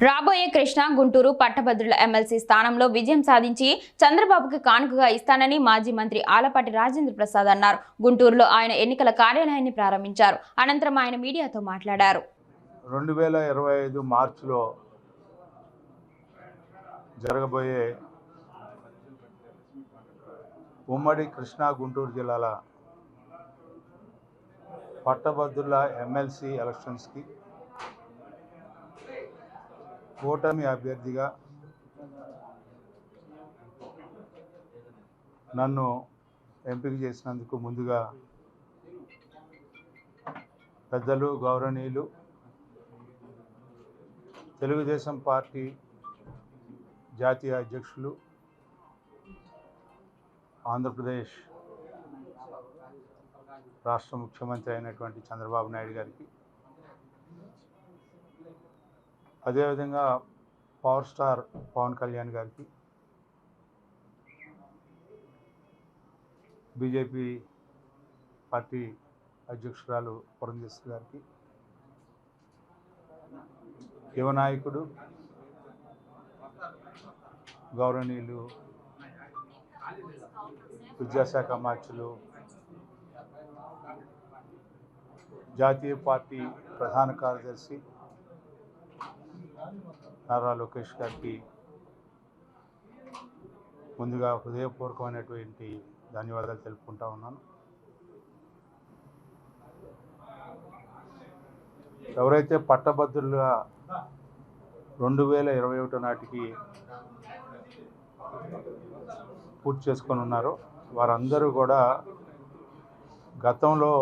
రాబోయే కృష్ణా గుంటూరు పట్టభద్రుల ఎమ్మెల్సీ స్థానంలో విజయం సాధించి చంద్రబాబుకి కానుకగా ఇస్తానని మాజీ మంత్రి ఆలపాటి రాజేంద్ర ప్రసాద్ అన్నారు. గుంటూరులో ఆయన ఎన్నికల కార్యాలయాన్ని ప్రారంభించారు. అనంతరం ఆయన మీడియాతో మాట్లాడారు. 2025 మార్చిలో జరగబోయే ఉమ్మడి కృష్ణా గుంటూరు జిల్లాల పట్టభద్రుల ఎమ్మెల్సీ ఎలక్షన్స్కి కూటమి అభ్యర్థిగా నన్ను ఎంపిక చేసినందుకు ముందుగా పెద్దలు గౌరవనీయులు తెలుగుదేశం పార్టీ జాతీయ అధ్యక్షులు ఆంధ్రప్రదేశ్ రాష్ట్ర ముఖ్యమంత్రి అయినటువంటి చంద్రబాబు నాయుడు గారికి, అదేవిధంగా పవర్ స్టార్ పవన్ కళ్యాణ్ గారికి, బీజేపీ పార్టీ అధ్యక్షురాలు పురంధేశ్వరి గారికి, యువ నాయకుడు గౌరవనీయులు విద్యాశాఖ మార్చులు జాతీయ పార్టీ ప్రధాన కార్యదర్శి నారా లోకేష్ గారికి ముందుగా హృదయపూర్వకమైనటువంటి ధన్యవాదాలు తెలుపుకుంటా ఉన్నాను. ఎవరైతే పట్టభద్రులుగా 2021 నాటికి పూర్తి చేసుకొని ఉన్నారో వారందరూ కూడా గతంలో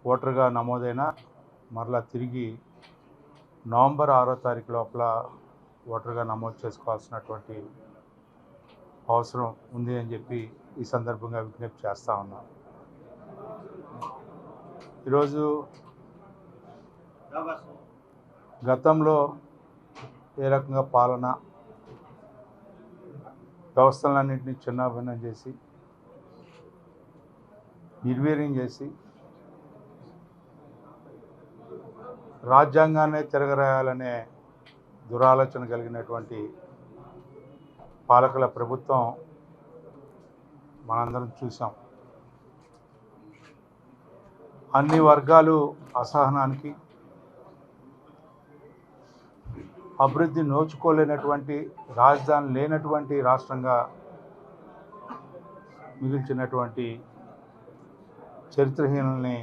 ఓటర్గా నమోదైన మరలా తిరిగి నవంబర్ 6వ తారీఖు లోపల ఓటర్గా నమోదు చేసుకోవాల్సినటువంటి అవసరం ఉంది అని చెప్పి ఈ సందర్భంగా విజ్ఞప్తి చేస్తూ ఉన్నాను. ఈరోజు గతంలో ఏ రకంగా పాలన వ్యవస్థలన్నింటినీ చిన్నాభిన్నం చేసి నిర్వీర్యం చేసి రాజ్యాంగాన్నే తిరగరాయాలనే దురాలోచన కలిగినటువంటి పాలకుల ప్రభుత్వం మనందరం చూసాం. అన్ని వర్గాలు అసహనానికి, అభివృద్ధి నోచుకోలేనటువంటి, రాజధాని లేనటువంటి రాష్ట్రంగా మిగిల్చినటువంటి చరిత్రహీనుల్ని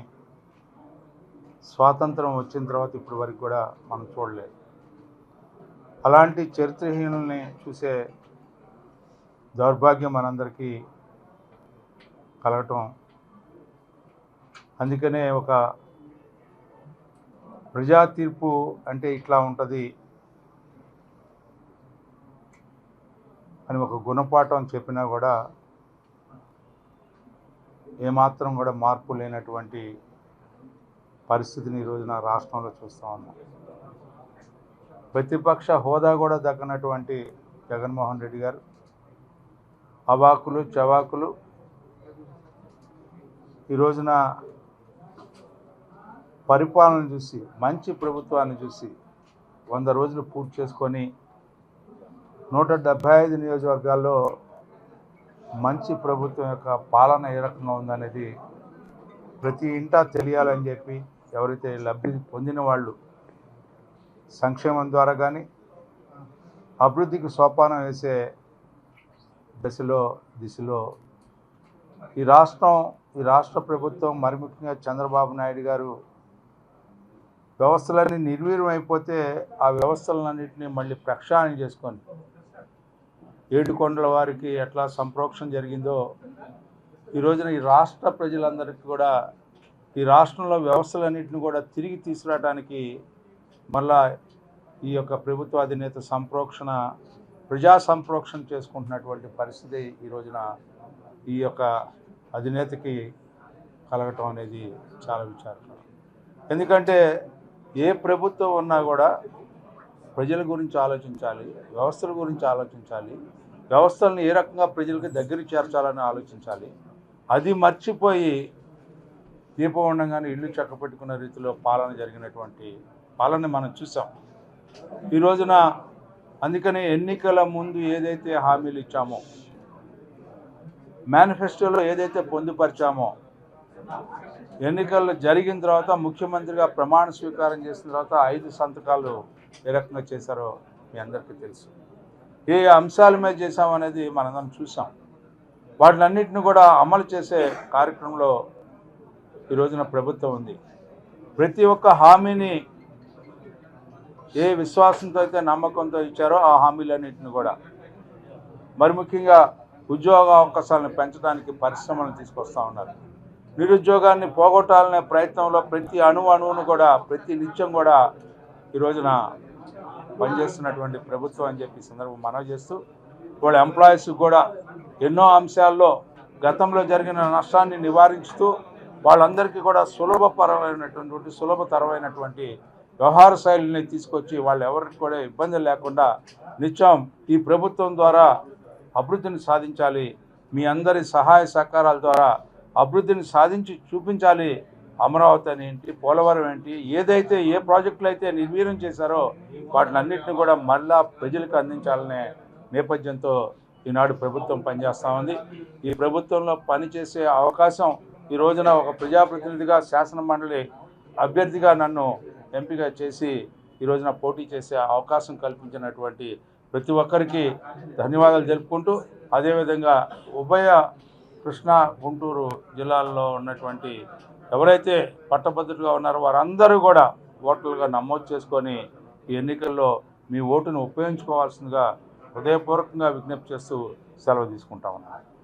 స్వాతంత్రం వచ్చిన తర్వాత ఇప్పటి వరకు కూడా మనం చూడలేదు. అలాంటి చరిత్రహీనుల్ని చూసే దౌర్భాగ్యం మనందరికీ కలగటం, అందుకనే ఒక ప్రజా తీర్పు అంటే ఇట్లా ఉంటుంది అని ఒక గుణపాఠం చెప్పినా కూడా ఏమాత్రం కూడా మార్పు లేనటువంటి పరిస్థితిని ఈరోజున రాష్ట్రంలో చూస్తూ ఉన్నాం. ప్రతిపక్ష హోదా కూడా దక్కనటువంటి జగన్మోహన్ రెడ్డి గారు అవాకులు చవాకులు ఈ రోజున పరిపాలన చూసి, మంచి ప్రభుత్వాన్ని చూసి 100 రోజులు పూర్తి చేసుకొని 175 నియోజకవర్గాల్లో మంచి ప్రభుత్వం యొక్క పాలన ఏ రకంగా ఉందనేది ప్రతి ఇంటా తెలియాలని చెప్పి ఎవరైతే లబ్ధి పొందిన వాళ్ళు సంక్షేమం ద్వారా కానీ అభివృద్ధికి సోపానం వేసే దిశలో ఈ రాష్ట్ర ప్రభుత్వం, మరి ముఖ్యంగా చంద్రబాబు నాయుడు గారు వ్యవస్థలన్నీ నిర్వీర్యం అయిపోతే ఆ వ్యవస్థలన్నింటినీ మళ్ళీ ప్రక్షాళన చేసుకొని ఏడుకొండల వారికి ఎట్లా సంప్రోక్షణ జరిగిందో ఈ రోజున ఈ రాష్ట్ర ప్రజలందరికీ కూడా ఈ రాష్ట్రంలో వ్యవస్థలన్నింటినీ కూడా తిరిగి తీసుకురావడానికి మళ్ళా ఈ యొక్క ప్రభుత్వ అధినేత ప్రజా సంప్రోక్షణ చేసుకుంటున్నటువంటి పరిస్థితి ఈ రోజున ఈ యొక్క అధినేతకి కలగటం అనేది చాలా విచారకరం. ఎందుకంటే ఏ ప్రభుత్వం ఉన్నా కూడా ప్రజల గురించి ఆలోచించాలి, వ్యవస్థల గురించి ఆలోచించాలి, వ్యవస్థలను ఏ రకంగా ప్రజలకు దగ్గరికి చేర్చాలని ఆలోచించాలి. అది మర్చిపోయి దీపం ఉండగానే ఇల్లు చక్కపెట్టుకున్న రీతిలో పాలన జరిగినటువంటి పాలన మనం చూసాం. ఈ రోజున అందుకని ఎన్నికల ముందు ఏదైతే హామీలు ఇచ్చామో, మేనిఫెస్టోలో ఏదైతే పొందుపరిచామో, ఎన్నికలు జరిగిన తర్వాత ముఖ్యమంత్రిగా ప్రమాణ స్వీకారం చేసిన తర్వాత 5 సంతకాలు ఏ రకంగా చేశారో మీ అందరికీ తెలుసు. ఏ అంశాల మీద చేశామనేది మనందరం చూసాం. వాటిలన్నింటిని కూడా అమలు చేసే కార్యక్రమంలో ఈ రోజున ప్రభుత్వం ఉంది. ప్రతి ఒక్క హామీని ఏ విశ్వాసంతో అయితే నమ్మకంతో ఇచ్చారో ఆ హామీలన్నింటిని కూడా మరి ముఖ్యంగా ఉద్యోగ అవకాశాలను పెంచడానికి పరిశ్రమలను తీసుకొస్తూ ఉన్నారు. నిరుద్యోగాన్ని పోగొట్టాలనే ప్రయత్నంలో ప్రతి అణువును కూడా ప్రతి నిత్యం కూడా ఈ రోజున పనిచేస్తున్నటువంటి ప్రభుత్వం అని చెప్పి సందర్భం మనవి చేస్తూ, వాళ్ళ ఎంప్లాయీస్ కూడా ఎన్నో అంశాల్లో గతంలో జరిగిన నష్టాన్ని నివారిస్తూ వాళ్ళందరికీ కూడా సులభతరమైనటువంటి వ్యవహార శైలిని తీసుకొచ్చి వాళ్ళు ఎవరికి కూడా ఇబ్బంది లేకుండా నిత్యం ఈ ప్రభుత్వం ద్వారా అభివృద్ధిని సాధించాలి, మీ అందరి సహాయ సహకారాల ద్వారా అభివృద్ధిని సాధించి చూపించాలి. అమరావతి అని ఏంటి, పోలవరం ఏంటి, ఏదైతే ఏ ప్రాజెక్టులు అయితే నిర్వీర్యం చేశారో వాటినన్నింటినీ కూడా మళ్ళా ప్రజలకు అందించాలనే నేపథ్యంతో ఈనాడు ప్రభుత్వం పనిచేస్తూ ఉంది. ఈ ప్రభుత్వంలో పనిచేసే అవకాశం ఈ రోజున ఒక ప్రజాప్రతినిధిగా శాసన మండలి అభ్యర్థిగా నన్ను ఎంపిక చేసి ఈ రోజున పోటీ చేసే అవకాశం కల్పించినటువంటి ప్రతి ఒక్కరికి ధన్యవాదాలు తెలుపుకుంటూ, అదేవిధంగా ఉభయ కృష్ణా గుంటూరు జిల్లాల్లో ఉన్నటువంటి ఎవరైతే పట్టభద్రులుగా ఉన్నారో వారందరూ కూడా ఓటర్లుగా నమోదు చేసుకొని ఈ ఎన్నికల్లో మీ ఓటును ఉపయోగించుకోవాల్సిందిగా హృదయపూర్వకంగా విజ్ఞప్తి చేస్తూ సెలవు తీసుకుంటా ఉన్నాను.